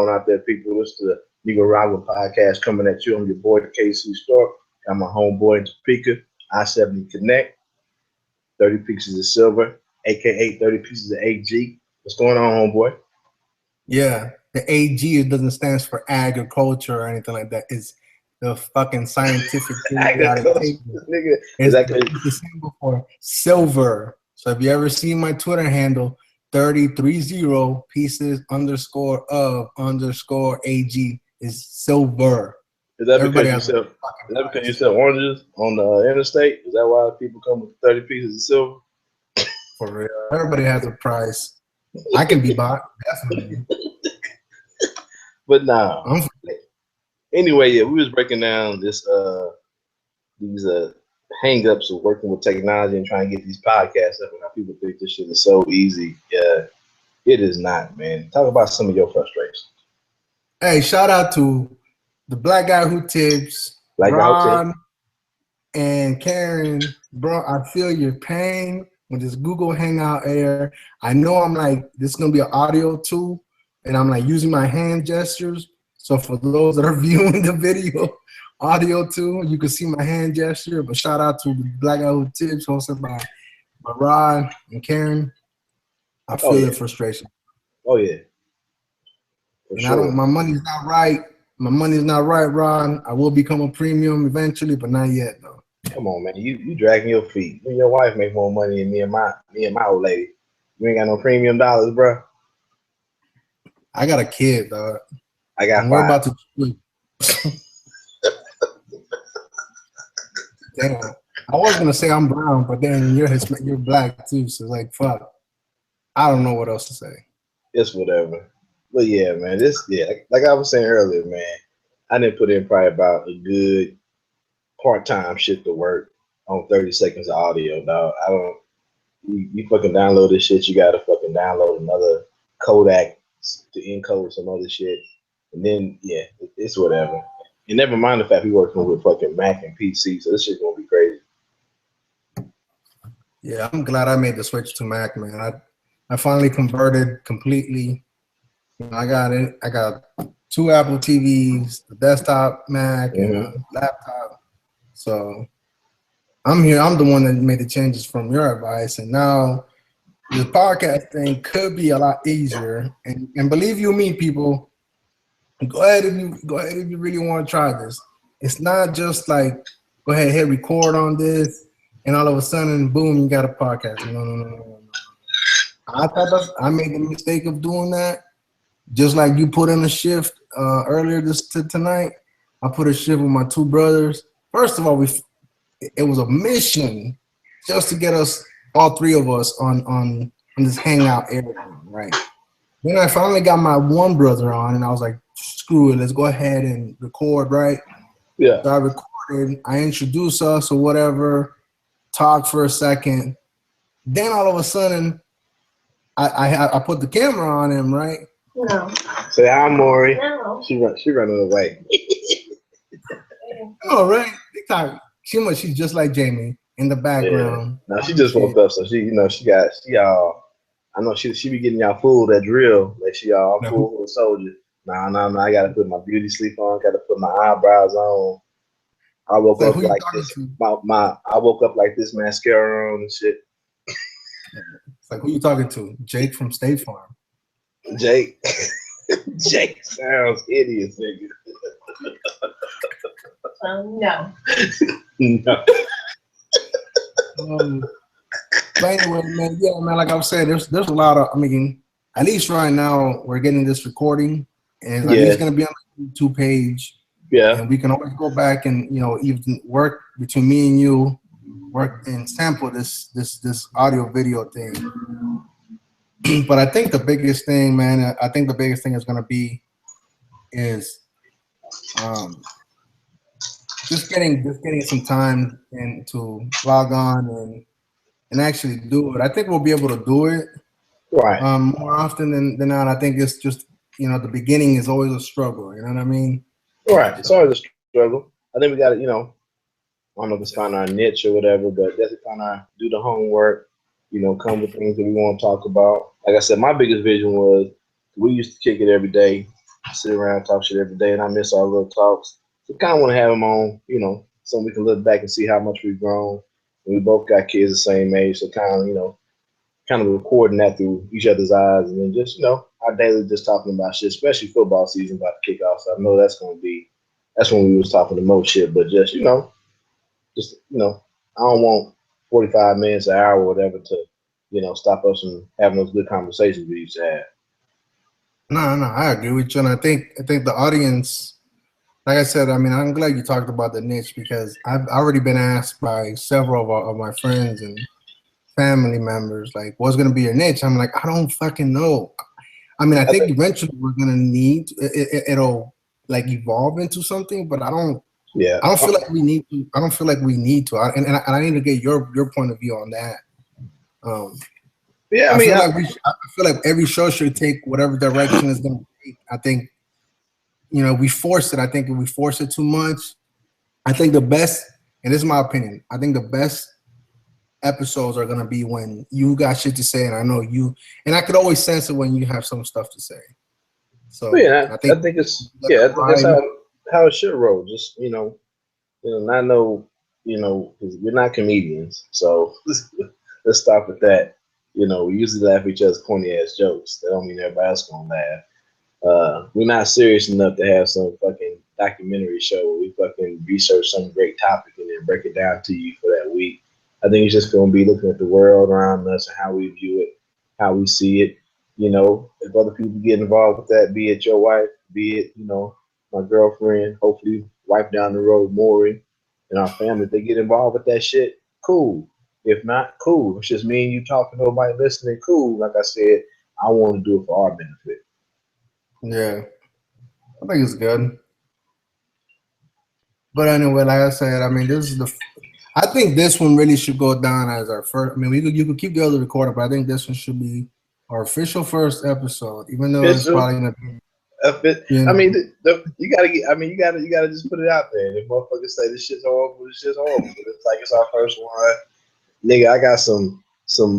out there, people? This is the Negroraguan podcast coming at you. I'm your boy, the KC Store. Got my homeboy in Topeka, I-70 Connect, 30 pieces of silver, aka 30 pieces of AG. What's going on, homeboy? Yeah, the AG it doesn't stand for agriculture or anything like that. It's the fucking scientific periodic Agriculture, table. nigga. It's Exactly. the symbol for silver. So if you ever see my Twitter handle, 3030 pieces _of _AG is silver. Is that Everybody because you has a sell? fucking Is that because you price. sell oranges on the interstate? Is that why people come with 30 pieces of silver? For real. Everybody has a price. I can be bought, definitely. But nah. I'm Anyway, yeah, we was breaking down these hang-ups of working with technology and trying to get these podcasts up, and how people think this shit is so easy. Yeah, it is not, man. Talk about some of your frustrations. Hey, shout out to the black guy who tips, Like I tip. Ron and Karen. Bro, I feel your pain with this Google Hangout Air. I know I'm like, this is going to be an audio too, and I'm like using my hand gestures. So for those that are viewing the video, audio too, you can see my hand gesture. But shout out to the black guy who tips, hosted by Ron and Karen. I Oh feel yeah. the frustration. Oh yeah. For And sure. my money's not right. My money's not right, Ron. I will become a premium eventually, but not yet though. Come on, man. You dragging your feet. You and your wife make more money than me and my old lady. You ain't got no premium dollars, bro. I got a kid, dog. I got And we're 5. about to split. Damn. I was gonna say I'm brown, but then you're black too, so it's like fuck. I don't know what else to say. It's whatever. But yeah, man, like I was saying earlier, man, I didn't put in probably about a good part-time shit to work on 30 seconds of audio, dog. I don't you fucking download this shit, you gotta fucking download another Kodak to encode some other shit. And then yeah, it's whatever. And never mind the fact we working with fucking Mac and PC, so this shit's gonna be crazy. Yeah, I'm glad I made the switch to Mac, man. I finally converted completely. I got it. I got 2 Apple TVs, a desktop Mac, and a laptop. So I'm here. I'm the one that made the changes from your advice, and now the podcast thing could be a lot easier. And believe you me, people, go ahead if you really want to try this. It's not just like go ahead, hit record on this, and all of a sudden, boom, you got a podcast. No. I made the mistake of doing that. Just like you put in a shift earlier tonight, I put a shift with my 2 brothers. First of all, it was a mission just to get us, all 3 of us, on this hangout area, right? Then I finally got my 1 brother on, and I was like, screw it, let's go ahead and record, right? Yeah. So I recorded, I introduced us or whatever, talked for a second. Then all of a sudden, I put the camera on him, right? No. Say hi, Maury. No. She running away. Oh, right. She's just like Jamie in the background. Yeah. No, she just woke up, so she I know she be getting y'all food, that drill, like she all full for a soldier. No, I gotta put my beauty sleep on, gotta put my eyebrows on. I woke up like this. I woke up like this, mascara on and shit. It's like, who you talking to? Jake from State Farm. Jake. Jake sounds hideous, nigga. No. No. But anyway, man, like I was saying, there's a lot of, at least right now we're getting this recording, and at least gonna be on the YouTube page. Yeah. And we can always go back and even work between me and you, work and sample this audio video thing. But I think the biggest thing, man, is gonna be is just getting some time and to log on and actually do it. I think we'll be able to do it right more often than not. I think it's just the beginning is always a struggle. You know what I mean? Right. It's always a struggle. I think we got to I don't know if it's find our niche or whatever, but that's kind of do the homework. Come with things that we want to talk about. Like I said, my biggest vision was we used to kick it every day. sit around, talk shit every day, and I miss our little talks. So kind of want to have them on, so we can look back and see how much we've grown. And we both got kids the same age, so kind of recording that through each other's eyes, and then just our daily just talking about shit, especially football season about to kick off. So I know that's when we was talking the most shit, but I don't want 45 minutes, an hour, or whatever to stop us from having those good conversations we used to have. No, I agree with you, and I think the audience, like I said, I mean, I'm glad you talked about the niche because I've already been asked by several of my friends and family members, like, what's going to be your niche? I'm like, I don't fucking know. I mean, I think eventually we're going to need it'll like evolve into something, but I don't feel like we need to. I don't feel like we need to. And I need to get your point of view on that. Yeah, I feel like every show should take whatever direction is going to take. I think, we force it. I think if we force it too much, I think the best, and this is my opinion, I think the best episodes are going to be when you got shit to say, and I know you, and I could always sense it when you have some stuff to say. So I think that's how it should roll. Just not know, because we're not comedians, so let's start with that. We usually laugh at each other's corny ass jokes. That don't mean everybody else gonna laugh. We're not serious enough to have some fucking documentary show where we fucking research some great topic and then break it down to you for that week. I think it's just gonna be looking at the world around us and how we view it, how we see it. If other people get involved with that, be it your wife, be it, my girlfriend, hopefully wife down the road, Maury, and our family, if they get involved with that shit, cool. If not, cool. It's just me and you talking, nobody listening, cool. Like I said, I want to do it for our benefit. Yeah, I think it's good. But anyway, like I said, I mean, I think this one really should go down as our first. I mean, you could keep the other recording, but I think this one should be our official first episode, even though it's probably gonna be. I mean, you gotta just put it out there. If motherfuckers say this shit's horrible, this shit's horrible. But it's like it's our first one, nigga. I got some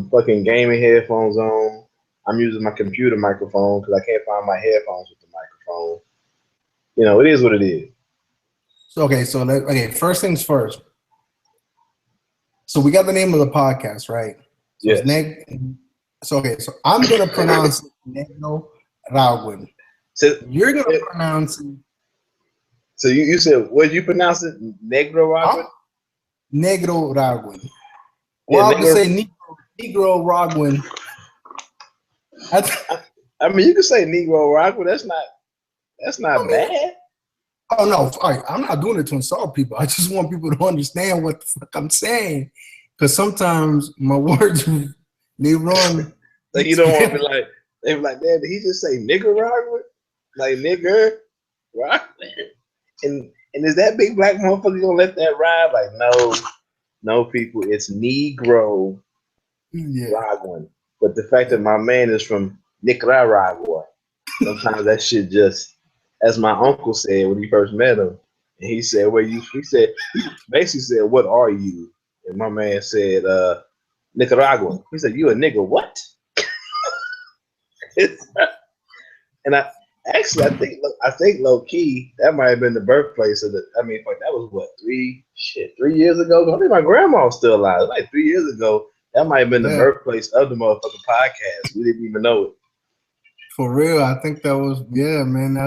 fucking gaming headphones on. I'm using my computer microphone because I can't find my headphones with the microphone. It is what it is. So first things first. So we got the name of the podcast, right? So yes. So I'm gonna pronounce it Negroraguan. So you're gonna pronounce it. So you said what did you pronounce it? Negroraguan? Negroraguan. Well, I'm gonna say Negroraguan. I mean, you can say Negroraguan. That's not bad. Oh no, I'm not doing it to insult people. I just want people to understand what the fuck I'm saying, because sometimes my words they run. Like you don't want to be like they be like, man, did he just say Nicaragua? Like nigger, right? And is that big black motherfucker gonna let that ride? Like no, people, it's Negroraguan. But the fact that my man is from Nicaragua, sometimes that shit just. As my uncle said when he first met him, and he said, he basically said, what are you? And my man said, Nicaragua. He said, you a nigga, what? And I think low key, that might have been the birthplace of that was what, 3 years ago? I think my grandma was still alive. Like 3 years ago, that might have been the birthplace of the motherfucking podcast. We didn't even know it. For real, I think that was, man,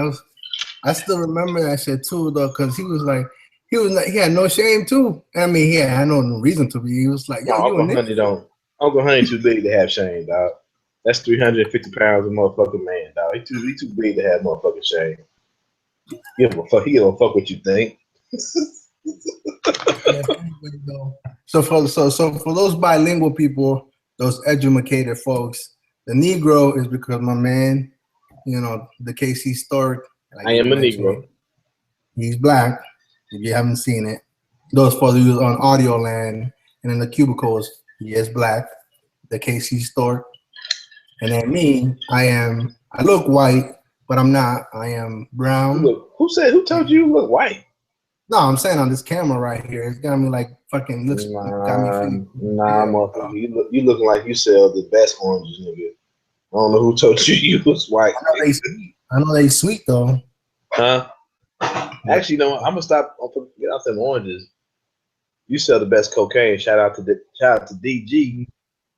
I still remember that shit too, though, because he had no shame too. I mean, he had no reason to be. He was like, yo, Uncle Honey too big to have shame, dog. That's 350 pounds of motherfucking man, dog. He too big to have motherfucking shame. He don't fuck what you think. So for those bilingual people, those educated folks, the Negro is because my man, the KC Stork. Like I am a Negro. He's black. If you haven't seen it, those for you on audio land and in the cubicles, he is black. The KC Stork. And then me, I look white, but I'm not. I am brown. Who told you you look white? No, I'm saying on this camera right here, it's got me like fucking looks. Motherfucker. You looking like you sell the best oranges, nigga. I don't know who told you you was white. I know they sweet though. Huh? Actually, no. I'm gonna stop. Get off them oranges. You sell the best cocaine. Shout out to DG,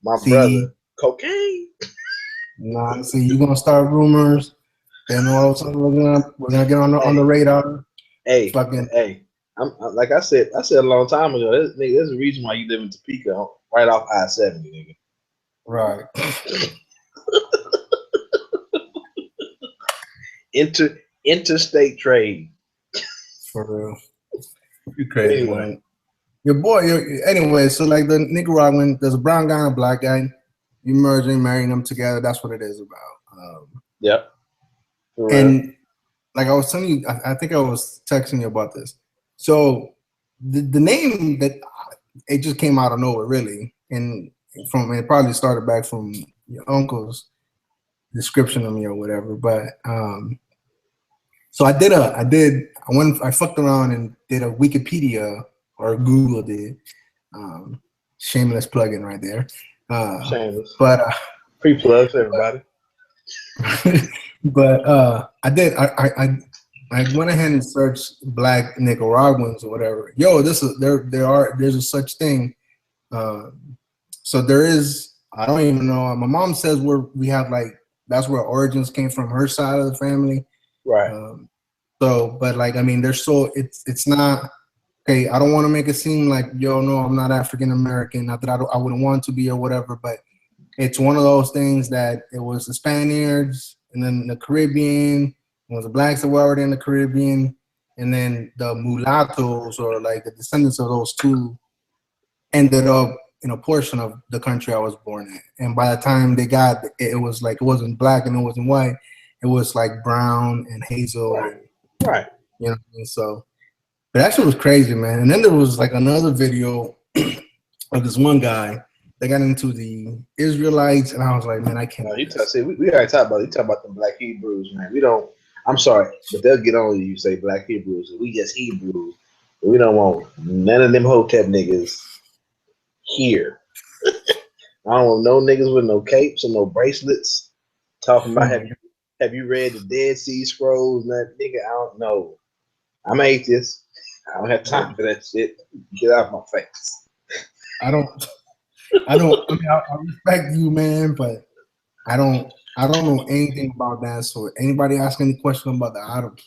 my See, brother. Cocaine. nah, see, you're gonna start rumors. Then all of a sudden we're gonna get on the Hey, radar. hey, Fucking hey. Like I said a long time ago. There's a reason why you live in Topeka, right off I-70, right. nigga. Interstate trade. For real. You But crazy, anyway, man. Your boy, anyway, so like the Nicaraguan, there's a brown guy and a black guy. You merging, marrying them together. That's what it is about. yep. For real. And like I was telling you, I think I was texting you about this. So the name that it just came out of nowhere, really, and it probably started back from your uncle's description of me or whatever. But so I fucked around and did a Wikipedia or Google did. Shameless plug-in right there. Shameless. But Free plugs for everybody. but I did. I went ahead and searched black Nicaraguans or whatever. Yo, there's a such thing. So there is. I don't even know. My mom says we have like that's where origins came from her side of the family. Right. But like I mean, it's not. Okay, I don't want to make it seem like, yo, no, I'm not African American. Not that I wouldn't want to be or whatever, but it's one of those things that it was the Spaniards and then the Caribbean. It was the blacks that were already in the Caribbean, and then the mulattoes or like the descendants of those two ended up in a portion of the country I was born in. And by the time they got it was like it wasn't black and it wasn't white. It was like brown and hazel. Right. You know, and so. But that shit was crazy, man. And then there was like another video of this one guy that got into the Israelites, and I was like, man, I can't. We gotta talk about. You talk about the Black Hebrews, man. We don't. I'm sorry, but they'll get on you. Say Black Hebrews. We just Hebrews. We don't want none of them Hotep niggas here. I don't want no niggas with no capes and no bracelets. Talking about have you read the Dead Sea Scrolls? And that nigga, I don't know. I'm atheist. I don't have time for that shit. Get out of my face. I mean, I respect you, man, but I don't know anything about that. So anybody ask any question about that, I don't.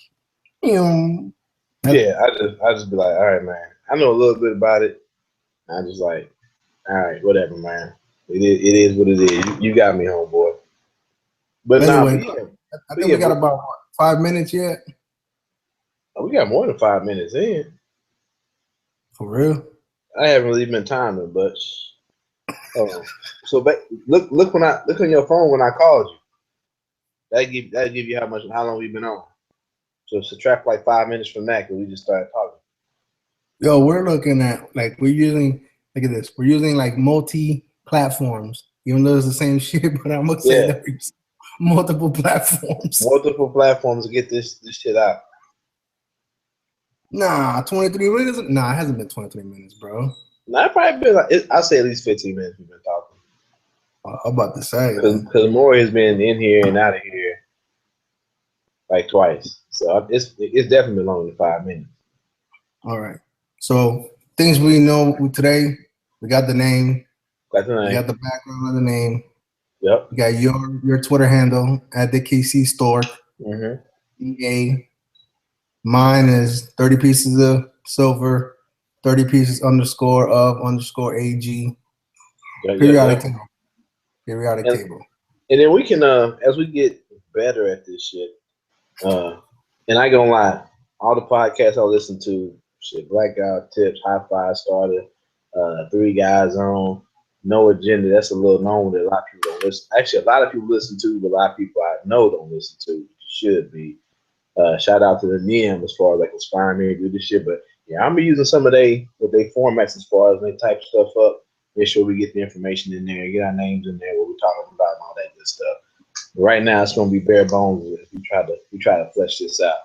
Yeah, I just be like, all right, man. I know a little bit about it. I'm just like, all right, whatever, man. It is what it is. You got me, homeboy. But anyway, I think we got about 5 minutes yet. Oh, we got more than 5 minutes in. For real? I haven't really been timing, but so look on your phone when I called you. That give you how long we've been on. So subtract like 5 minutes from that because we just started talking. Yo, we're looking at like look at this. We're using like multi-platforms, even though it's the same shit, but I'm gonna say that multiple platforms. Multiple platforms to get this shit out. Nah, 23 minutes? Nah, it hasn't been 23 minutes, bro. Nah, it probably been I'll say at least 15 minutes we've been talking. I'm about to say because Maury has been in here and out of here like twice, so it's definitely been longer than 5 minutes. All right. So things we know today, we got the name. We got the background of the name. Yep. You got your Twitter handle at the KC Store. EA. Mine is 30 pieces of silver, 30 pieces _ AG. Periodic table. Periodic table. And then we can, as we get better at this shit, and I ain't gonna lie, all the podcasts I listen to, shit, Black Guy Tips, High Five Starter, 3 Guys On, No Agenda, that's a little known that a lot of people don't listen. Actually, a lot of people listen to, but a lot of people I know don't listen to. Should be. Shout out to the NIM as far as like inspiring me to do this shit. But yeah, I'm be using some of they formats as far as they type stuff up. Make sure we get the information in there, get our names in there, what we're talking about, and all that good stuff. But right now, it's gonna be bare bones. We try to flesh this out.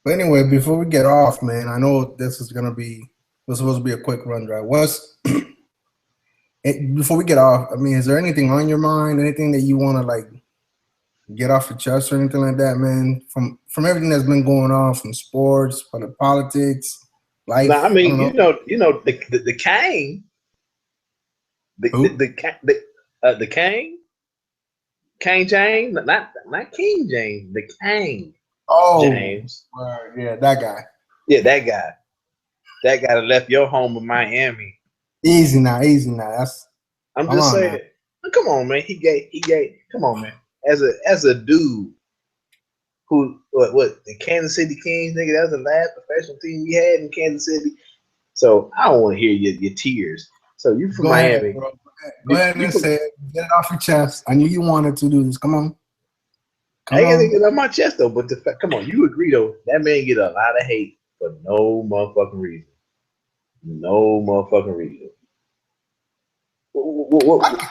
But anyway, before we get off, man, I know this is supposed to be a quick run drive. Before we get off, I mean, is there anything on your mind? Anything that you want to like get off your chest or anything like that, man. From everything that's been going on, from sports, from the politics, Now, I life. I mean, don't know. the Kang, Who? the Kang James, not King James, the Kang Oh, James. yeah, that guy. Yeah, that guy that left your home in Miami. Easy now, easy now. That's I'm come just on saying. now. Come on, man. He gave. Come on, man. As a dude who what the Kansas City Kings nigga, that was the last professional team we had in Kansas City. So I don't want to hear your tears. So you from Go ahead, Miami. bro. Go ahead You and from say it. Get it off your chest. I knew you wanted to do this. Come on. I Come ain't gonna on. get it off my chest though, but come on, you agree though, that man get a lot of hate for no motherfucking reason. No motherfucking reason. I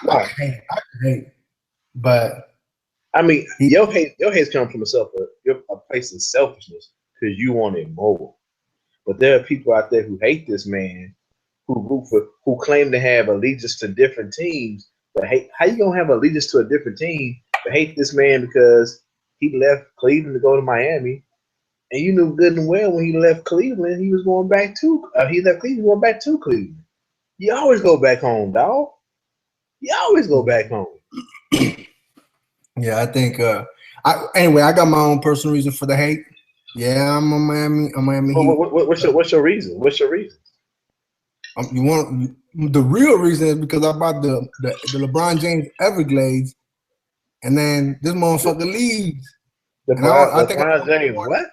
Why? can hate. I can hate. But I mean, he your hate's coming from a place of selfishness because you want it more. But there are people out there who hate this man, who claim to have allegiance to different teams, but hate. How you gonna have allegiance to a different team but hate this man because he left Cleveland to go to Miami, and you knew good and well when he left Cleveland, he was going back to he left Cleveland going back to Cleveland. You always go back home, dog. You always go back home. yeah, I think anyway, I got my own personal reason for the hate. Yeah, I'm a Miami Heat. What's your reason? What's your reason? You want the real reason is because I bought the LeBron James Everglades, and then this motherfucker leaves, and I think LeBron James, what?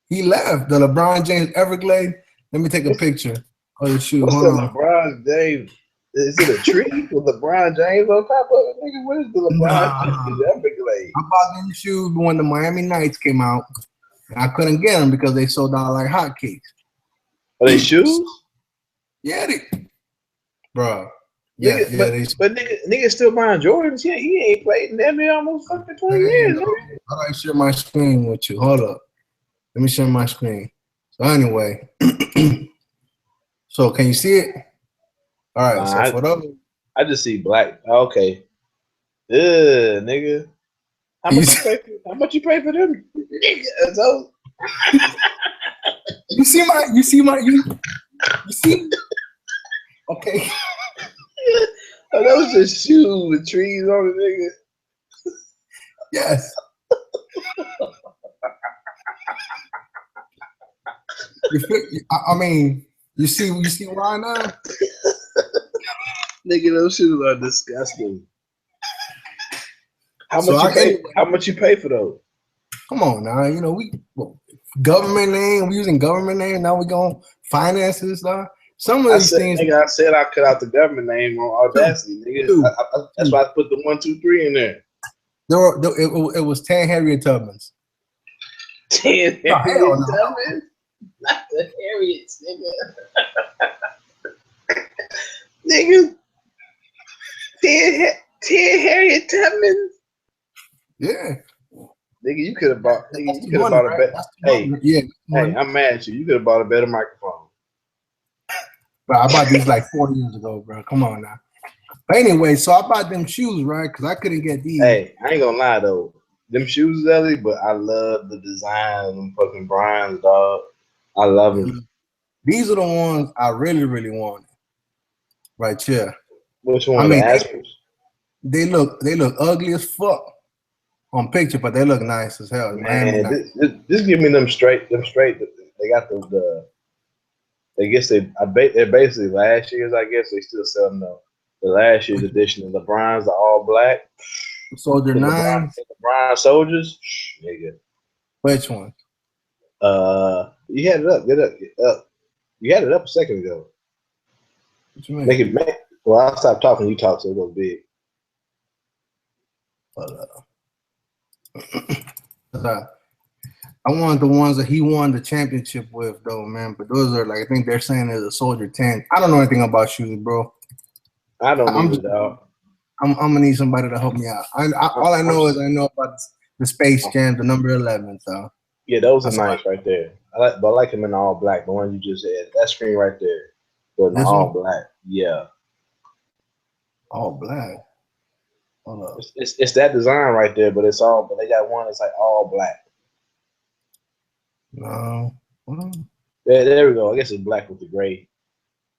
he left the LeBron James Everglades. Let me take a picture of the shoe. What's Hold the on. LeBron James? Is it a tree with LeBron James on top of it? Nigga, what is the LeBron Nah, James Everglades? I bought them shoes when the Miami Knights came out, and I couldn't get them because they sold out like hotcakes. Are they shoes? Yeah, bro. Yeah, Nigga, yeah, nigga still buying Jordans. Yeah, he ain't played in damn near almost fucking 20 years. Nigga. I gotta share my screen with you. Hold up. Let me share my screen. So anyway, so can you see it? All right. So Nah, for those, I just see black. Okay. Ugh, nigga. How you much you pay for? How much you pay for them? Nigga, so you see. Okay. oh, those just shoes with trees on it, nigga. Yes. I mean, you see why now? Nigga, those shoes are disgusting. How So much you pay? anyway, How much you pay for those? come on now. You know government name. We using government name. Now we going finances stuff. Some of I these said, things. nigga, I said I cut out the government name on Two, Audacity, nigga. two, That's two. why I put the 1, 2, 3 in there. It was 10 Harriet Tubmans. 10 Oh, hell Harriet no. Tubman, not the Harriets, nigga. Nigga, 10 Harriet Tubman. Yeah. Nigga, you could have bought. Nigga, That's you the could have money, bought a right? bet. That's the Hey, money. Yeah. hey, I'm mad at you. You could have bought a better microphone. Bro, I bought these like 4 years ago, bro. Come on now. But anyway, so I bought them shoes, right? Because I couldn't get these. Hey, I ain't gonna lie though. Them shoes, Zelly, but I love the design of them fucking Bryans, dog. I love them. These are the ones I really, really wanted. Right here. Which I one? The mean, Aspers? they look ugly as fuck on picture, but they look nice as hell. Miami Man, nice. just give me them straight. Them straight. They got I guess they're basically last year's. I guess they still selling the last year's edition of LeBron's, the all black. Soldier The 9. LeBron soldiers, nigga. Which one? You had it up. Get up. Get up. You had it up a second ago. What you mean? Make it man. Well, I'll stop talking. You talk so it goes big. I wanted the ones that he won the championship with, though, man. But those are like I think they're saying is a Soldier 10. I don't know anything about shoes, bro. I don't either, dog. I'm gonna need somebody to help me out. All I know is I know about the Space Jam, the number 11. So yeah, those are nice right there. I like them in all black. The one you just said, that screen right there, but in this all one, black. Yeah, all black. Hold up. It's that design right there, but they got one that's like all black. No. There we go. I guess it's black with the gray.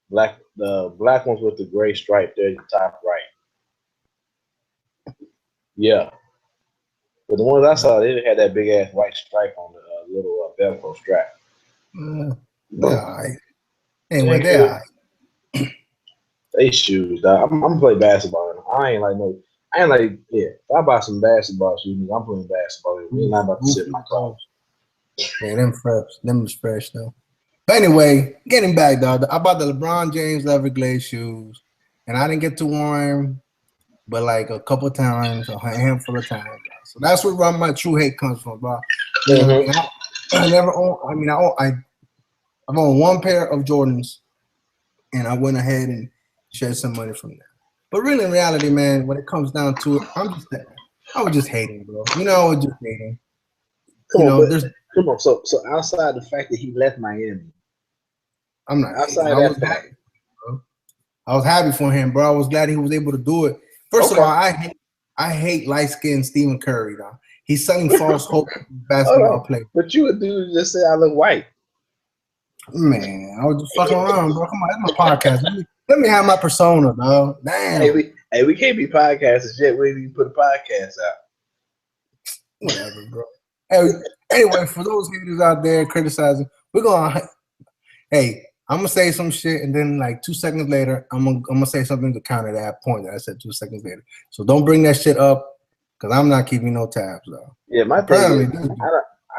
The black ones with the gray stripe there at the top right. Yeah. But the ones I saw, they had that big ass white stripe on the little Velcro strap. Yeah. Anyway, they're they shoes, dog. I'm gonna play basketball. I ain't like if I buy some basketball shoes, I'm playing basketball. We're not about to sit in my car. Yeah, them fresh. Them is fresh though. But anyway, getting back, dog. I bought the LeBron James Everglade shoes, and I didn't get to wear them, but like a couple times, a handful of times. Bro. So that's where my true hate comes from, bro. You know what I mean? I never own. I mean, I've owned one pair of Jordans, and I went ahead and shared some money from there. But really, in reality, man, when it comes down to it, I was just hating, bro. You know, I was just hating. Come on. So outside the fact that he left Miami, I'm not outside that fact. I was happy for him, bro. I was glad he was able to do it. First of all, I hate light-skinned Stephen Curry, though. He's selling false hope to basketball players. But you would do just say I look white. Man, I was just fucking around, bro. Come on, that's my podcast. Let me have my persona, dog. Damn. Hey, we can't be podcasters yet. We didn't put a podcast out. Whatever, bro. Hey, anyway, for those haters out there criticizing, I'm gonna say some shit, and then like 2 seconds later, I'm gonna say something to counter that point that I said 2 seconds later. So don't bring that shit up, because I'm not keeping no tabs, though. Yeah, my thing is,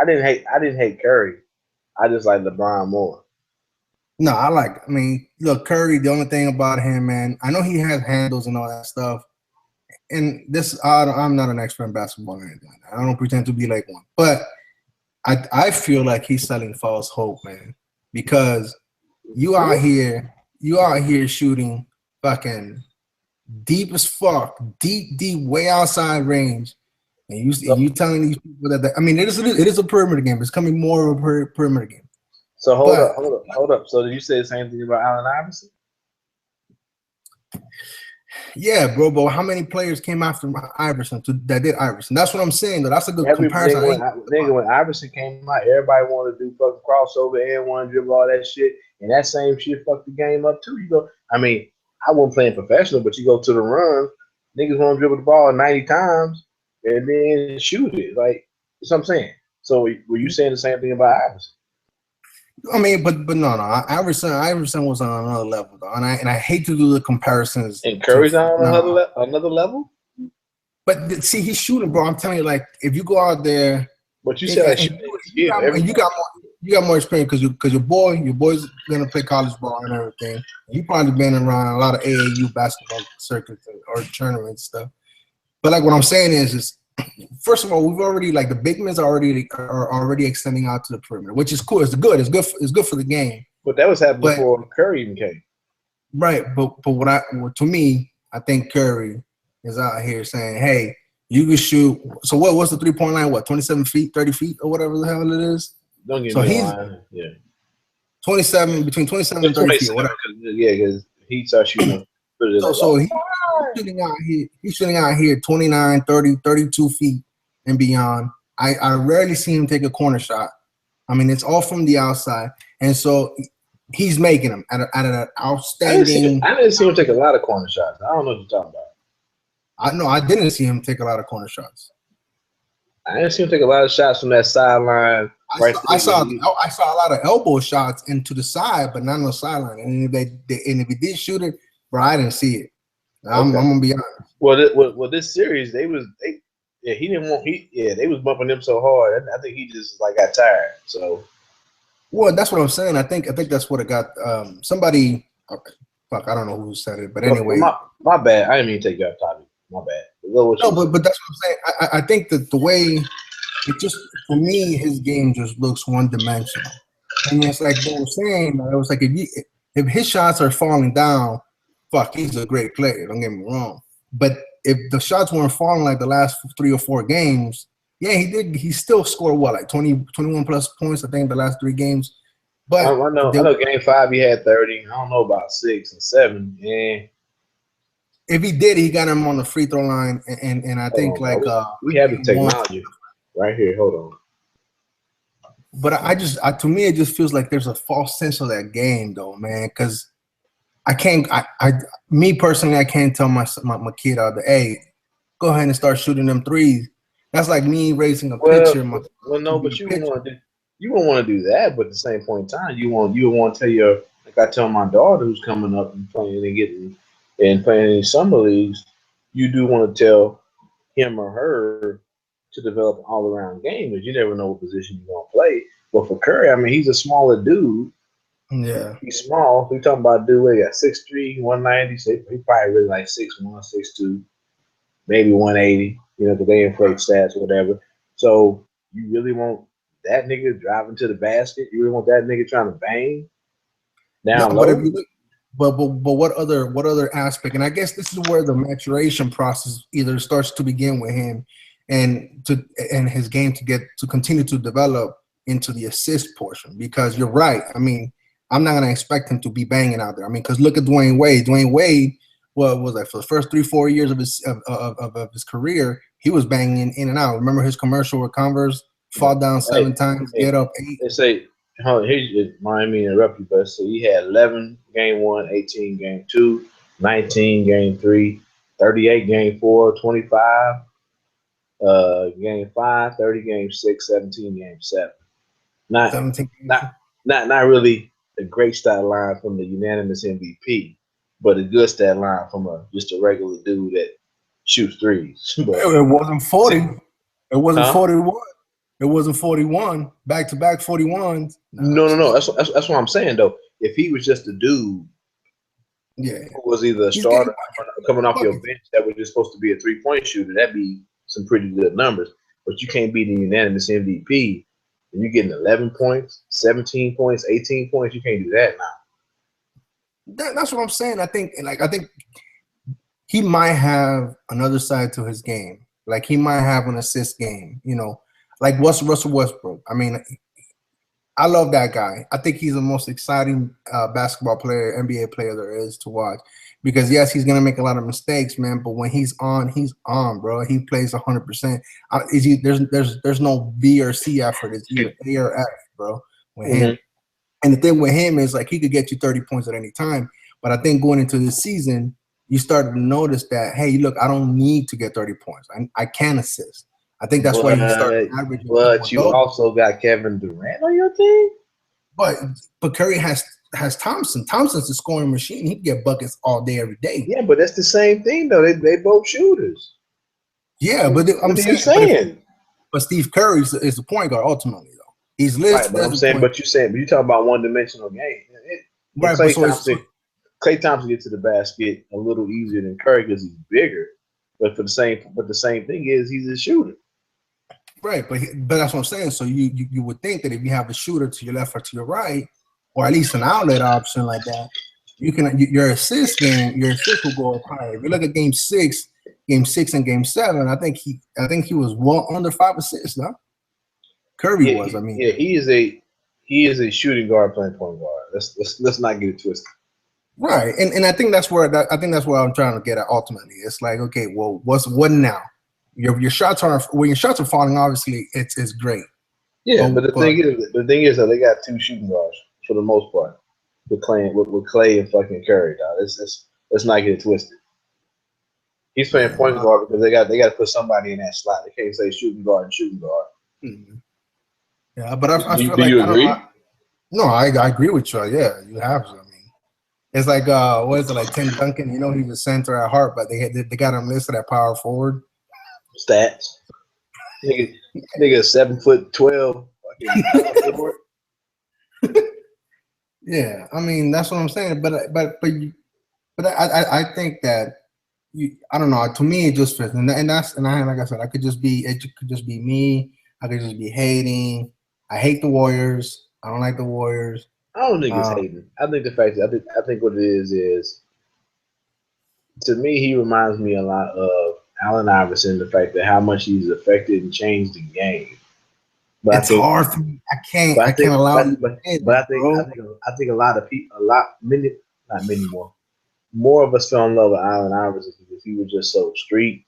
I didn't hate Curry. I just like LeBron more. No, I mean, look, Curry, the only thing about him, man, I know he has handles and all that stuff. And I'm not an expert in basketball or anything like that. I don't pretend to be like one. But I feel like he's selling false hope, man. Because you out here shooting fucking deep as fuck, deep, way outside range. And you telling these people that I mean, it is a perimeter game. It's coming more of a perimeter game. So hold up. So did you say the same thing about Allen Iverson? Yeah, bro. But how many players came after Iverson that did Iverson? That's what I'm saying. Though. That's a good comparison. When Iverson came out, everybody wanted to do fucking crossover and one dribble, all that shit. And that same shit fucked the game up too. You go. I mean, I wasn't playing professional, but you go to the run, niggas want to dribble the ball 90 times and then shoot it. Like that's what I'm saying. So were you saying the same thing about Iverson? I mean, but no. Iverson was on another level, though, and I hate to do the comparisons. And Curry's on another level. But see, he's shooting, bro. I'm telling you, like, if you go out there, but you said you got more experience because your boy's gonna play college ball and everything. You probably been around a lot of AAU basketball circuits or tournaments stuff. But like what I'm saying is first of all, we've already like the big men are already extending out to the perimeter, which is cool. It's good for the game. But that was happening before Curry even came. Right, but to me, I think Curry is out here saying, "Hey, you can shoot." So what's the 3-point line? What 27 feet, 30 feet, or whatever the hell it is? Don't get me wrong. Yeah, 27 between 27 and 30 feet. Whatever. Yeah, because he starts shooting. So he's shooting out here 29, 30, 32 feet and beyond. I rarely see him take a corner shot. I mean, it's all from the outside, and so he's making them at an outstanding. I didn't see him take a lot of corner shots. I don't know what you're talking about. I didn't see him take a lot of corner shots. I didn't see him take a lot of shots from that sideline. I saw a lot of elbow shots into the side, but not on the sideline. And if he did shoot it, bro, I didn't see it. I'm gonna be honest. Well, this series they was bumping him so hard. I think he just like got tired. So, well, that's what I'm saying. I think that's what it got. Somebody, fuck, I don't know who said it, but anyway, my bad. I didn't mean to take you off topic. My bad. No, but that's what I'm saying. I think that the way it just for me, his game just looks one dimensional. And it's like they were saying, it was like if his shots are falling down, fuck, he's a great player. Don't get me wrong. But if the shots weren't falling like the last 3 or 4 games, yeah, he did. He still scored like 21 plus points. I think the last 3 games. But I know game 5 he had 30. I don't know about 6 and 7. Yeah. if he did, he got him on the free throw line, and I think Hold on, like bro. We have the game one. technology right here. Hold on. But to me, it just feels like there's a false sense of that game, though, man. Because I can't, me personally, I can't tell my kid out there, hey, go ahead and start shooting them threes. That's like me raising a pitcher. Well, no, but you won't want to do that. But at the same point in time, you would want to tell your, like I tell my daughter who's coming up and playing and getting and playing in summer leagues, you do want to tell him or her to develop an all around game because you never know what position you're gonna play. But for Curry, I mean, he's a smaller dude. Yeah, He's small. We talking about a dude who got 6'3", 190. So he probably really like 6'1", 6'2", maybe 180. You know, because they inflate stats or whatever. So you really want that nigga driving to the basket? You really want that nigga trying to bang down no, but if low? you look, but what other aspect? And I guess this is where the maturation process either starts to begin with him, and his game to continue to develop into the assist portion. Because you're right. I mean, I'm not gonna expect him to be banging out there. I mean, because look at Dwayne Wade. Dwayne Wade, what was that for the first 3-4 years of his career? He was banging in and out. Remember his commercial with Converse? Fall down 7 times, get up 8. They say, here's mind me interrupt you, but so he had 11 game 1, 18 game 2, 19 game 3, 38 game 4, 25 game 5, 30 game 6, 17 game 7. Not 17. not really a great stat line from the unanimous MVP, but a good stat line from just a regular dude that shoots threes. But It wasn't 40. It wasn't huh? 41. It wasn't 41. Back to back 41s. No. That's what I'm saying though. If he was just a dude Yeah. who was either a He's getting starter coming off your buckets. bench that was just supposed to be a 3-point shooter, that'd be some pretty good numbers. But you can't be the unanimous MVP and you're getting 11 points, 17 points, 18 points. You can't do that now. That's what I'm saying. I think he might have another side to his game. Like he might have an assist game, like Russell Westbrook. I mean, I love that guy. I think he's the most exciting basketball player, NBA player there is to watch. Because yes, he's gonna make a lot of mistakes, man. But when he's on, bro. He plays 100%. There's no B or C effort. It's either A or F, bro. With him. And the thing with him is like he could get you 30 points at any time. But I think going into this season, you started to notice that, hey, look, I don't need to get 30 points. I can assist. I think that's why you started averaging. But you also got Kevin Durant on your team. But Curry has Thompson. Thompson's a scoring machine. He can get buckets all day, every day. Yeah, but that's the same thing though. They both shooters. Yeah, but I'm saying. But Steve Curry is the point guard ultimately though. He's listed. Right, but I'm saying, but you talk about one-dimensional game. Right, Klay Thompson gets to the basket a little easier than Curry because he's bigger. But the same thing is he's a shooter. Right, but that's what I'm saying. So you would think that if you have a shooter to your left or to your right, or at least an outlet option like that, your assist will go up higher. If you look at game 6 and game 7, I think he was well under 5 assists, no? Curry was. I mean, he is a shooting guard playing point guard. Let's not get it twisted. Right, and I think that's where I'm trying to get at. Ultimately, it's like, okay, well, what now? Your shots are when your shots are falling. Obviously, it's great. Yeah, but the thing is that they got 2 shooting guards for the most part with Klay and fucking Curry. Dog. Let's not get it twisted. He's playing point guard because they got to put somebody in that slot. They can't say shooting guard and shooting guard. Mm-hmm. Yeah, but I feel do like you agree? I agree with you. Yeah, you have to. I mean, it's like what is it like Tim Duncan? He's a center at heart, but they got him listed at power forward. Stats. Nigga 7'12". Yeah, I mean that's what I'm saying. But I think that I don't know. To me, it just fits, and like I said, it could just be me. I could just be hating. I hate the Warriors. I don't like the Warriors. I don't think it's hating. I think the fact that I think what it is to me he reminds me a lot of Allen Iverson. The fact that how much he's affected and changed the game. But it's hard for me. I can't allow you. But I think a lot of people, not many more. more of us fell in love with Allen Iverson because he was just so street.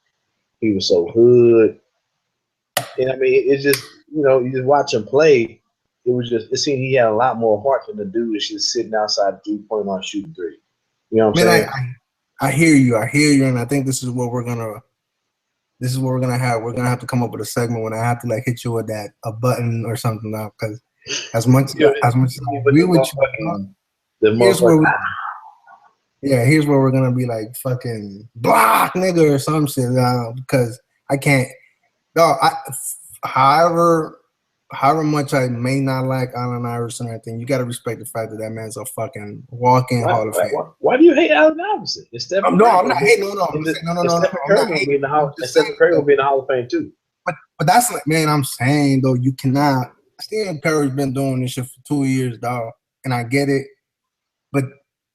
He was so hood. And I mean, it's just, you just watch him play. It seemed he had a lot more heart than the dude that's just sitting outside the 3-point line shooting three. You know what I'm Man, saying? I hear you, and I think this is what we're gonna have. We're gonna have to come up with a segment when I have to like hit you with a button or something now. Because as much as I agree with you, The here's where motherfucker. here's where we're gonna be like fucking block nigga or some shit because I can't. No, however much I may not like Allen Iverson or anything, you got to respect the fact that man's a fucking walking Hall of Fame. Why do you hate Allen Iverson? No, I'm not hating. No. Stephen Curry will be in the Hall of Fame too. But that's like, man, I'm saying though, you cannot. Stephen Curry's been doing this shit for 2 years, dog, and I get it. But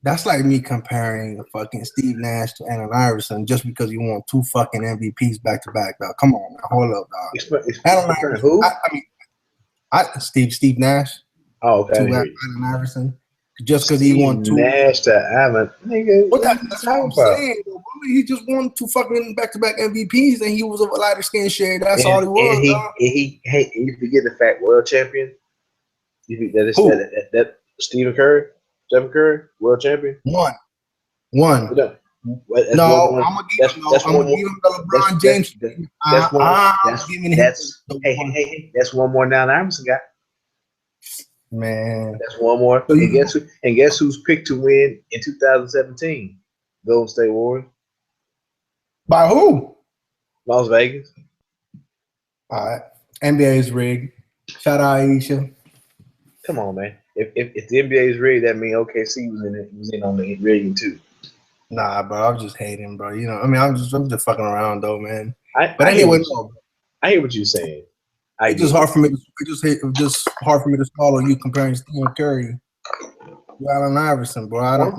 that's like me comparing fucking Steve Nash to Allen Iverson just because you won 2 fucking MVPs back to back, dog. Come on, man, hold up, dog. Allen Iverson, who? Steve Nash. Oh, okay. To Allen Iverson, just because he won 2. Nash to Allen, nigga. That's what I'm saying. He just won 2 fucking back-to-back MVPs, and he was a lighter skin shade. That's all he was. You forget the fact, world champion. You think that Stephen Curry, world champion. One. No, I'm gonna give him the LeBron James. That's one more now than Iverson got. Man, that's one more. So guess who's picked to win in 2017? Golden State Warriors. By who? Las Vegas. All right. NBA is rigged. Shout out Aisha. Come on, man. If the NBA is rigged, that means OKC was in on the rigging too. Nah, bro, I'm just hating, bro. You know, I mean, I'm just fucking around though, man. I hear what you're saying. It's just hard for me. It's just hard for me to swallow you comparing Stephen Curry to Allen Iverson, bro. I'm not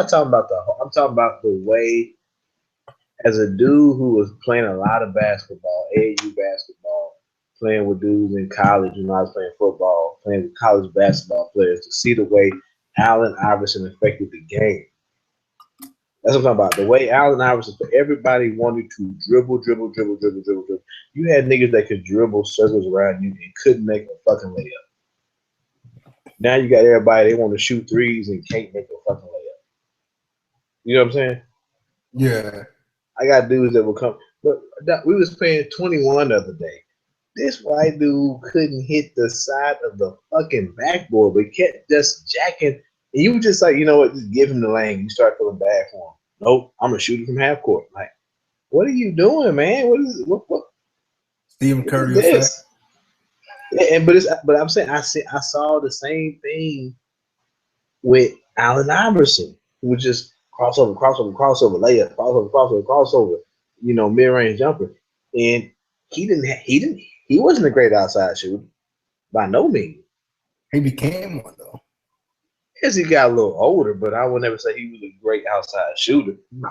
talking about I'm talking about the way, as a dude who was playing a lot of basketball, AAU basketball, playing with dudes in college when I was playing football, playing with college basketball players, to see the way Allen Iverson affected the game. That's what I'm talking about. The way Allen Iverson, everybody wanted to dribble. You had niggas that could dribble circles around you and couldn't make a fucking layup. Now you got everybody, they want to shoot threes and can't make a fucking layup. You know what I'm saying? Yeah. I got dudes that will come. But we was playing 21 the other day. This white dude couldn't hit the side of the fucking backboard, but kept just jacking. And you were just like, you know what, just give him the lane. You start feeling bad for him. Nope, I'm gonna shoot it from half court. Like, what are you doing, man? What? Stephen Curry effect. Yeah, but I'm saying I saw the same thing with Allen Iverson, who was just crossover, layup, crossover, mid-range jumper. And he wasn't a great outside shooter by no means. He became one though. As he got a little older, but I would never say he was a great outside shooter. No,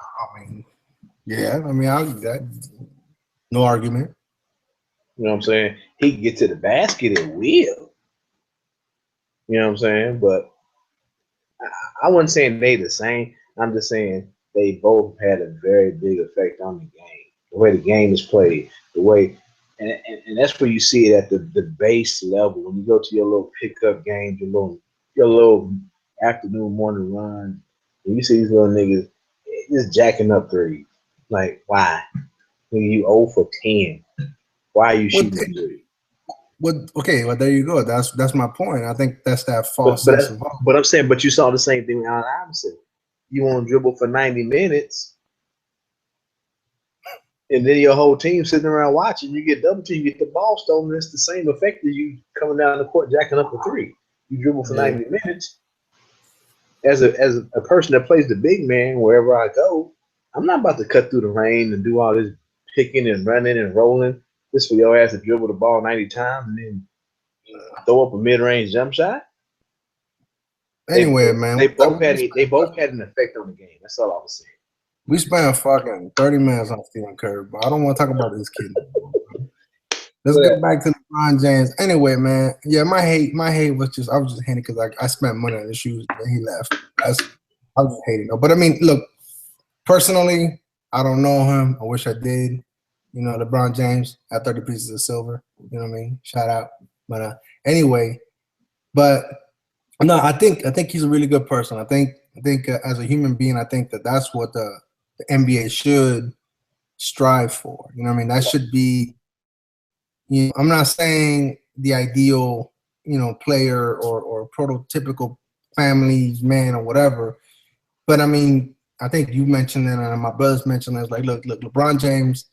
no argument. You know what I'm saying? He can get to the basket at will. You know what I'm saying? But I wasn't saying they the same. I'm just saying they both had a very big effect on the game. The way the game is played, the way, and that's where you see it at the base level. When you go to your little pickup games, your little afternoon, morning run, and you see these little niggas just jacking up threes. Like, why? When you 0 for 10, why are you shooting three? Okay, well there you go. That's my point. I think that's that false sense of hope. But I'm saying, but you saw the same thing with Allen Iverson. You want to dribble for 90 minutes, and then your whole team sitting around watching. You get double team, you get the ball stolen. It's the same effect as you coming down the court jacking up a three. You dribble for 90 minutes. As a person that plays the big man wherever I go, I'm not about to cut through the rain and do all this picking and running and rolling. This for your ass to dribble the ball 90 times and then throw up a mid-range jump shot. Anyway, man, they both had an effect on the game. That's all I was saying. We spent fucking 30 minutes on Stephen Curry, but I don't want to talk about this kid. Let's get back to LeBron James. Anyway, man, yeah, my hate was just I was just hating because I spent money on his shoes and he left. I'm just hating though. But I mean, look, personally, I don't know him. I wish I did. You know, LeBron James at 30 pieces of silver. You know what I mean? Shout out. But anyway, but no, I think he's a really good person. I think as a human being, I think that's what the NBA should strive for. You know what I mean? That should be. You know, I'm not saying the ideal, player or prototypical family man or whatever, but I mean, I think you mentioned it, and my brothers mentioned it. It's like, look, LeBron James,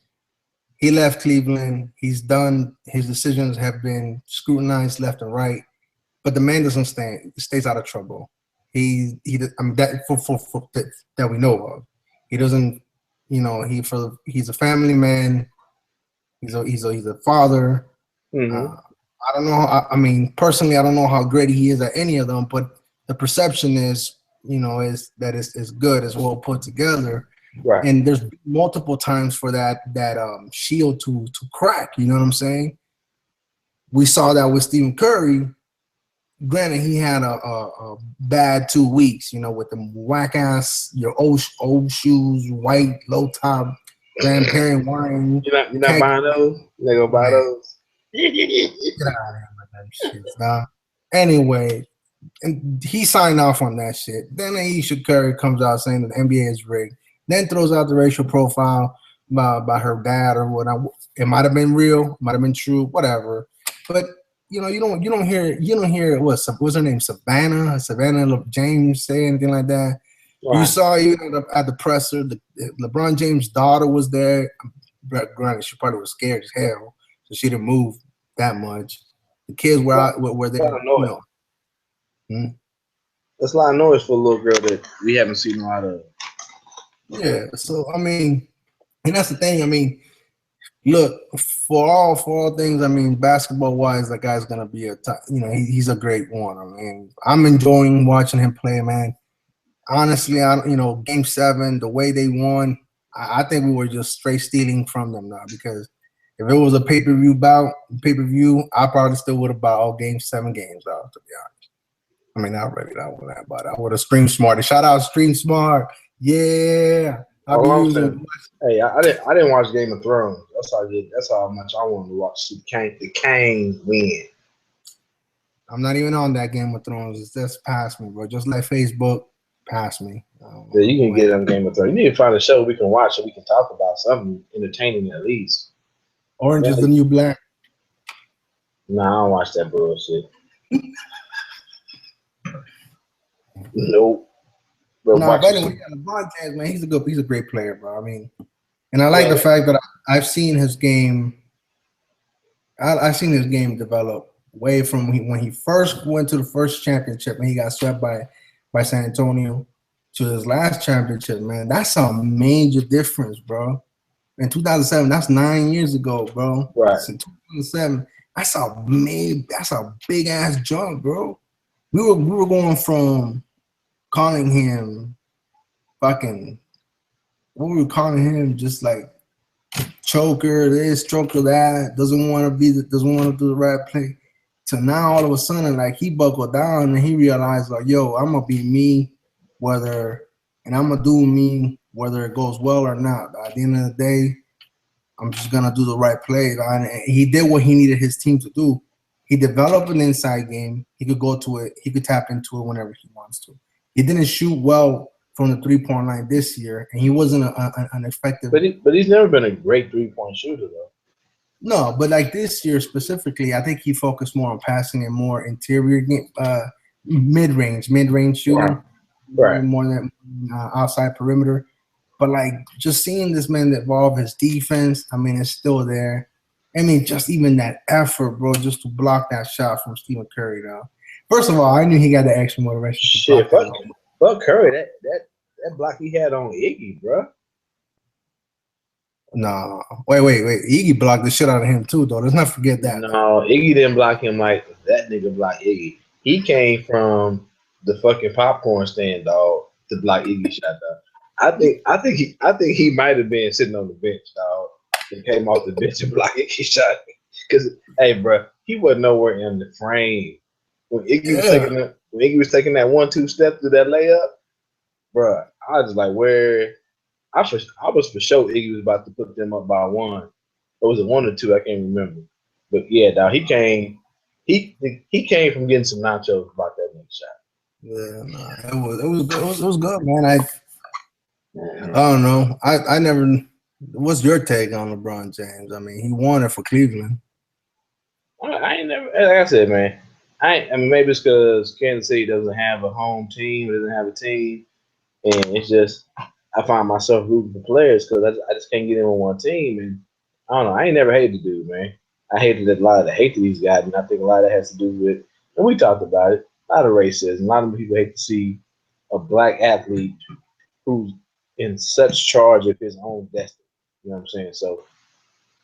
he left Cleveland. He's done. His decisions have been scrutinized left and right, but the man doesn't stays out of trouble. I mean that for that we know of. He doesn't. He's a family man. He's a father. Mm-hmm. Uh, I don't know. I mean, personally, I don't know how great he is at any of them, but the perception is, is that it's good, it's well put together, Right. and there's multiple times for that shield to crack. You know what I'm saying? We saw that with Stephen Curry. Granted, he had a bad 2 weeks, with the whack ass, your old shoes, white low top, grandparent wine. You're not buying those? You not gonna buy those? Get out of here with that shit, dog. Anyway, and he signed off on that shit. Then Ayesha Curry comes out saying that the NBA is rigged. Then throws out the racial profile by her dad or whatever. It might have been real, might have been true, whatever. But you don't hear what's her name, Savannah James say anything like that. Right. You saw even at the presser, the LeBron James' daughter was there. Granted, she probably was scared as hell, so she didn't move that much. The kids were out where they, That's a lot of noise for a little girl that we haven't seen a lot of. Yeah, so I mean, and that's the thing. I mean, look, for all things, I mean, basketball wise, that guy's gonna be he's a great one. I mean, I'm enjoying watching him play, man. Honestly, Game 7, the way they won, I think we were just straight stealing from them now, because if it was a pay-per-view, I probably still would have bought all Game 7 games out, to be honest. I mean, not really that one, but I would have Stream Smart. Shout out Stream Smart. Yeah. Hey, I didn't watch Game of Thrones. That's how much I wanted to watch the Kane win. I'm not even on that Game of Thrones. It's just past me, bro. Just like Facebook, past me. Yeah, you can get on Game of Thrones. You need to find a show we can watch so we can talk about something entertaining at least. Orange is the New Black. Nah, I don't watch that bullshit. Nope. No, but anyway, LeBron James, man, he's a great player, bro. I mean, and I like the fact that I've seen his game. I've seen his game develop way from when he first went to the first championship and he got swept by San Antonio to his last championship. Man, that's a major difference, bro. In 2007, that's 9 years ago, bro. Right. In 2007, that's a big ass jump, bro. We were going from calling him fucking, what were we calling him? Just like choker this, choker that, doesn't want to do the right play. So now all of a sudden, like, he buckled down and he realized, like, yo, I'm gonna be me, and I'm gonna do me whether it goes well or not. At the end of the day, I'm just gonna do the right play. And he did what he needed his team to do. He developed an inside game. He could go to it. He could tap into it whenever he wants to. He didn't shoot well from the 3-point line this year, and he wasn't an effective. But he's never been a great 3-point shooter, though. No, but like this year specifically, I think he focused more on passing and more interior game, mid-range shooting, right. More than outside perimeter. But like just seeing this man evolve his defense, I mean, it's still there. I mean, just even that effort, bro, just to block that shot from Stephen Curry, though. First of all, I knew he got the extra motivation. Shit, fuck Curry. That block he had on Iggy, bro. No, wait. Iggy blocked the shit out of him too, though. Let's not forget that. No, Iggy didn't block him like that nigga blocked Iggy. He came from the fucking popcorn stand, dog, to block Iggy shot, dog. I think he might have been sitting on the bench, dog. He came off the bench and blocked Iggy shot. Because, hey, bro, he wasn't nowhere in the frame when Iggy was taking that 1-2 step through that layup. bruh, I was just like, where I was for sure Iggy was about to put them up by one. Or was it one or two? I can't remember. But yeah, dog, he came from getting some nachos about that next shot. Yeah, nah, it was good, man. I don't know. I never. What's your take on LeBron James? I mean, he won it for Cleveland. I ain't never, like I said, man. I mean, maybe it's because Kansas City doesn't have a home team, doesn't have a team, and it's just I find myself rooting for players because I just can't get in on one team, and I don't know. I ain't never hated the dude, man. I hated a lot of the hate to these guys, and I think a lot of that has to do with, and we talked about it, a lot of racism. A lot of people hate to see a black athlete who's in such charge of his own destiny. You know what I'm saying? So,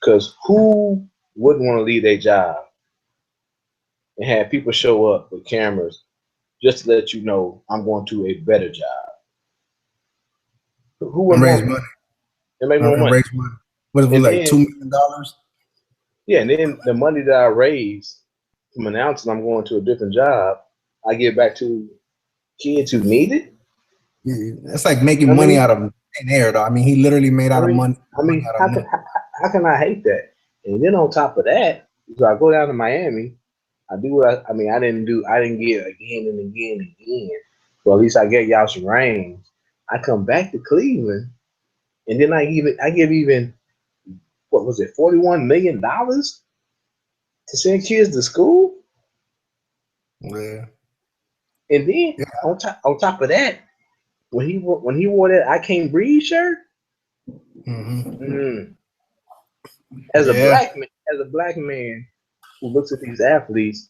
because who wouldn't want to leave their job and have people show up with cameras just to let you know I'm going to a better job? Who And wouldn't raise want that? money. And make more And money. raise money. What if it was And like then, $2 million? yeah, and then the money that I raise from announcing I'm going to a different job, I give back to kids who need it. Yeah, that's like making I money mean, out of thin air, though. I mean, he literally made I out of mean, money out of nothing. how can I hate that? And then on top of that, so I go down to Miami. I do what I mean. I didn't get again and again and again. But at least I get y'all some range. I come back to Cleveland, and then I give even what was it, $41 million to send kids to school, Yeah. and then Yeah. on top of that, when he wore that I Can't Breathe shirt, Mm-hmm. mm, Yeah. as a black man who looks at these athletes,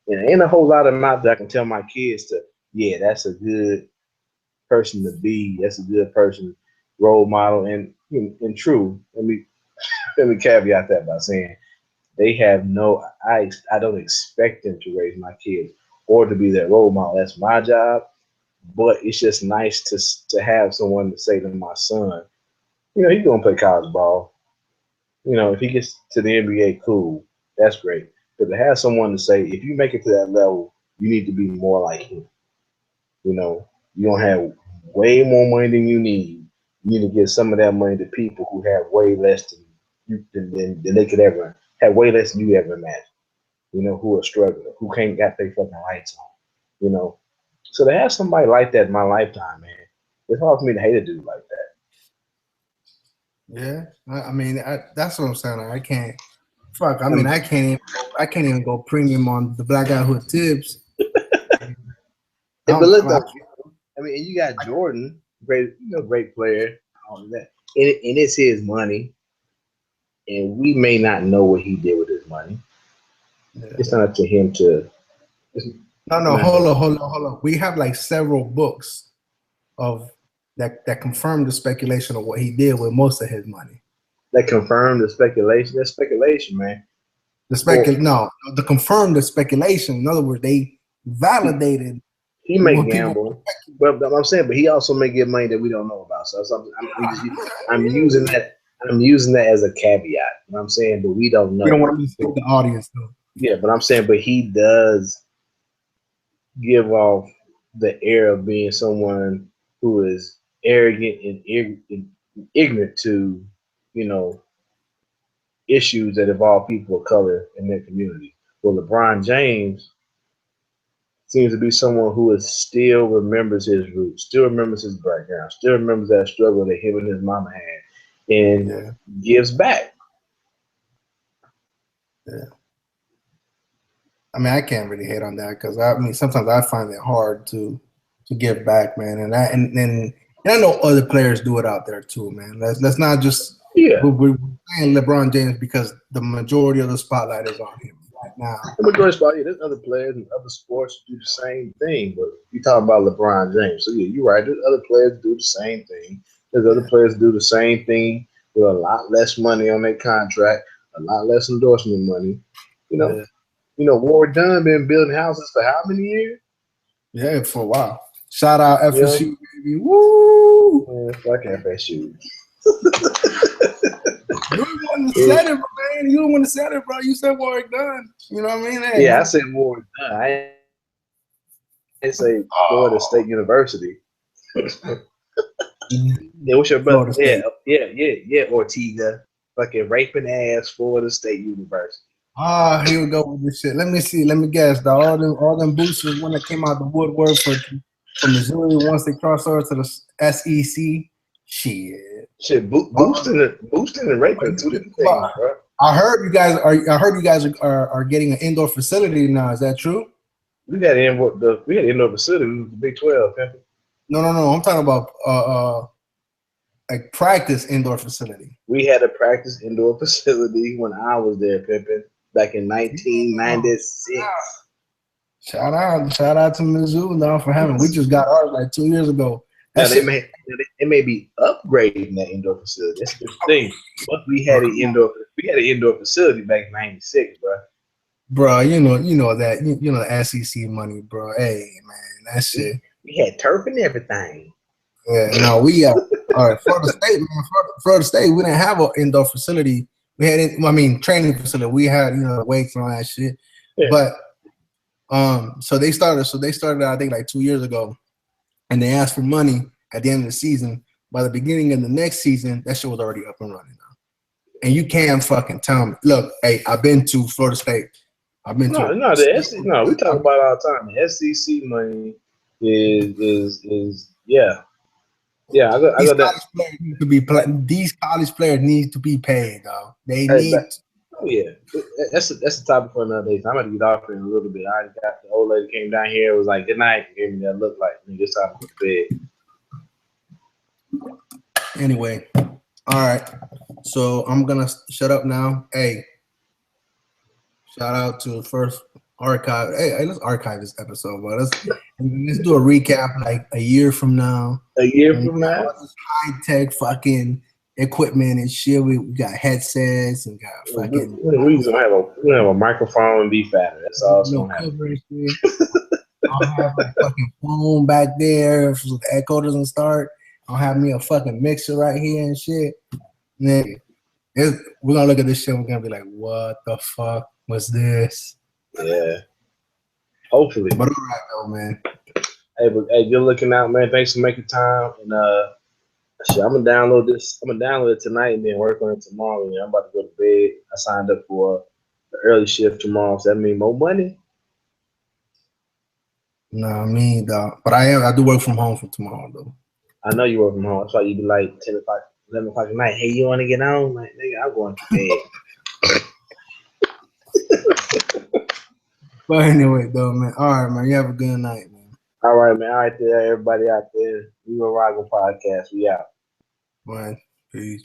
and ain't a whole lot of them out there I can tell my kids to, yeah, that's a good person to be. That's a good person, role model, and true. Let me caveat that by saying they have no. I don't expect them to raise my kids or to be their role model. That's my job. But it's just nice to have someone to say to my son, you know, he's gonna play college ball. You know, if he gets to the NBA, cool, that's great. But to have someone to say, if you make it to that level, you need to be more like him. You know, you don't have way more money than you need. You need to give some of that money to people who have way less than than they could ever have, way less than you ever imagine. You know, who are struggling, who can't got their fucking lights on. You know, so to have somebody like that in my lifetime, man, it's hard for me to hate a dude like that. Yeah. I mean, that's what I'm saying. Like, I can't. Fuck. I I mean, mean, I can't even go premium on the black guy who tips. but look though, I I mean, and you got Jordan, great, you know, great player, all of that, and it's his money, and we may not know what he did with his money. yeah. It's not up to him to. It's No. not him. Hold on. We have like several books of that confirm the speculation of what he did with most of his money. That confirmed the speculation. That's speculation, man. Well, The confirmed the speculation. In other words, they he, validated he may what people. gamble, but I'm saying, but he also may get money that we don't know about. So I'm using that. I'm using that as a caveat. You know what I'm saying, but we don't We don't know. want to mislead the audience, though. Yeah, but I'm saying, but he does give off the air of being someone who is arrogant and ignorant to, you know, issues that involve people of color in their community. Well, LeBron James seems to be someone who is still remembers his roots, still remembers his background, still remembers that struggle that him and his mama had, and Yeah. gives back. Yeah. I mean, I can't really hate on that because I mean, sometimes I find it hard to give back, man. And I know other players do it out there too, man. Let's not just Yeah, we're saying LeBron James because the majority of the spotlight is on him right now. the majority spot. Yeah, there's other players in other sports who do the same thing, but you talking about LeBron James. So yeah, you're right. There's other players who do the same thing. There's other players who do the same thing with a lot less money on their contract, a lot less endorsement money. You know, Yeah, Ward Dunn been building houses for how many years? yeah, for a while. Shout out You know, FSU, baby. Woo! fuck FSU. You the one that Yeah, said it, man. You the one that said it, bro. You said work done. You know what I mean? Hey, yeah, I said Ward Dunn. I didn't say Florida oh, State University. Yeah, what's your brother? Yeah, Ortega. Fucking raping ass Florida State University. Ah, here we go with this shit. Let me see. Let me guess. All them boosters when they came out the woodwork for Missouri once they crossed over to the SEC. Shit. Shit, boosting and raping are two different things, bro. I heard you guys are getting an indoor facility now. Is that true? We had indoor facility. We was the Big 12, man. No. I'm talking about a practice indoor facility. We had a practice indoor facility when I was there, pimping, back in 1996. Shout out to Mizzou now for having. We just got ours like 2 years ago. Now they may be upgrading that indoor facility. That's the thing. But we had an indoor facility back in '96, bro. Bro, you know that you know the SEC money, bro. Hey man, that shit. We had turf and everything. Yeah, no, we all right. Florida State, we didn't have an indoor facility. We had training facility. We had weights and all that shit. Yeah. But so they started I think like 2 years ago, and they asked for money at the end of the season. By the beginning of the next season, that shit was already up and running now. And you can't fucking tell me. Look, hey, I've been to Florida State. We talk about it all the time. The SEC money is yeah. Yeah, these college players need to be these college players need to be paid, though. They need. That's the topic for another day. I'm gonna get off in a little bit. I got the old lady came down here. Was like, "Good night." Gave me that look like, "It's time to go to bed." Anyway, all right. So I'm gonna shut up now. Hey, shout out to the first archive. Hey, let's archive this episode, but let's do a recap like a year from now. A year from now, high tech fucking equipment and shit. We got headsets and got fucking. We're gonna have a microphone and be fatter. That's all. I'll have a fucking phone back there so the echo doesn't start. I'll have me a fucking mixer right here and shit. And then we're gonna look at this shit and we're gonna be like, what the fuck was this? Yeah. Hopefully. But all right though, man. Hey, good looking out, man. Thanks for making time. And I'm gonna download this. I'm gonna download it tonight and then work on it tomorrow. I'm about to go to bed. I signed up for the early shift tomorrow, so that means more money. Nah, me dog. But I do work from home for tomorrow though. I know you work from home. That's why you be like 10 o'clock, 11 o'clock at night. Hey, you want to get on? Like, nigga, I'm going to bed. But anyway, though, man. All right, man. You have a good night, man. All right, man. All right, there, everybody out there. Negroraguan podcast. We out. All right. Peace.